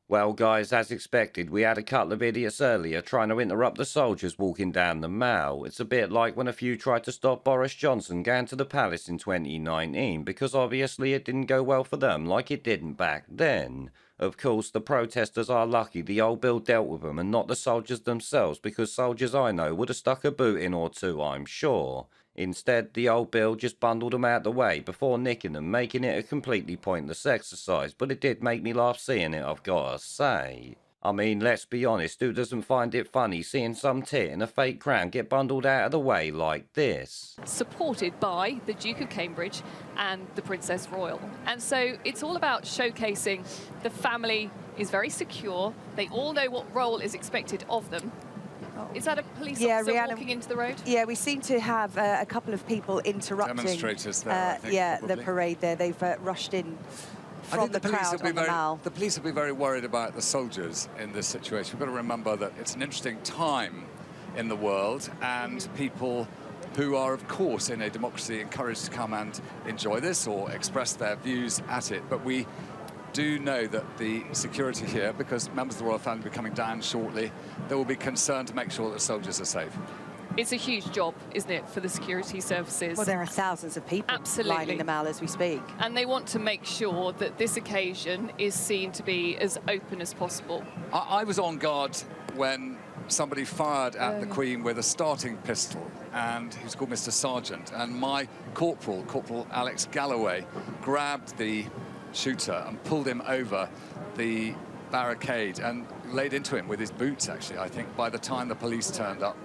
Well, guys, as expected, we had a couple of idiots earlier trying to interrupt the soldiers walking down the Mall. It's a bit like when a few tried to stop Boris Johnson going to the palace in 2019, because obviously it didn't go well for them like it didn't back then. Of course, the protesters are lucky the old bill dealt with them and not the soldiers themselves, because soldiers I know would have stuck a boot in or two, I'm sure. Instead, the old bill just bundled them out the way before nicking them, making it a completely pointless exercise, but it did make me laugh seeing it, I've gotta say. I mean, let's be honest, who doesn't find it funny seeing some tit in a fake crown get bundled out of the way like this? Supported by the Duke of Cambridge and the Princess Royal. And so it's all about showcasing the family is very secure, they all know what role is expected of them. Is that a police officer walking into the road? Yeah, we seem to have a couple of people interrupting. Demonstrators there, I think, yeah, probably. the parade there. They've rushed in I from think the crowd on the Mall. the police will be very worried about the soldiers in this situation. We've got to remember that it's an interesting time in the world, and people who are, of course, in a democracy encouraged to come and enjoy this or express their views at it. But we do know that the security here, because members of the royal family will be coming down shortly, there will be concern to make sure that soldiers are safe. It's a huge job, isn't it, for the security services? Well, there are thousands of people lining the Mall as we speak. And they want to make sure that this occasion is seen to be as open as possible. I was on guard when somebody fired at the Queen with a starting pistol, and he was called Mr. Sergeant, and my Corporal Alex Galloway, grabbed the shooter and pulled him over the barricade and laid into him with his boots, actually. I think by the time the police turned up,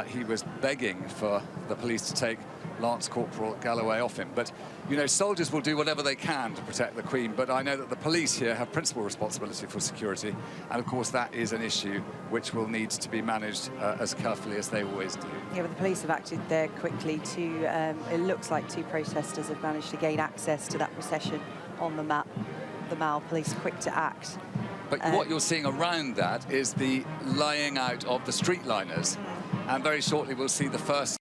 he was begging for the police to take Lance Corporal Galloway off him. But, you know, soldiers will do whatever they can to protect the Queen, but I know that the police here have principal responsibility for security, and of course that is an issue which will need to be managed as carefully as they always do. Yeah, but the police have acted there quickly to, it looks like two protesters have managed to gain access to that procession on the Mall. Police quick to act. But what you're seeing around that is the laying out of the streetliners, and very shortly we'll see the first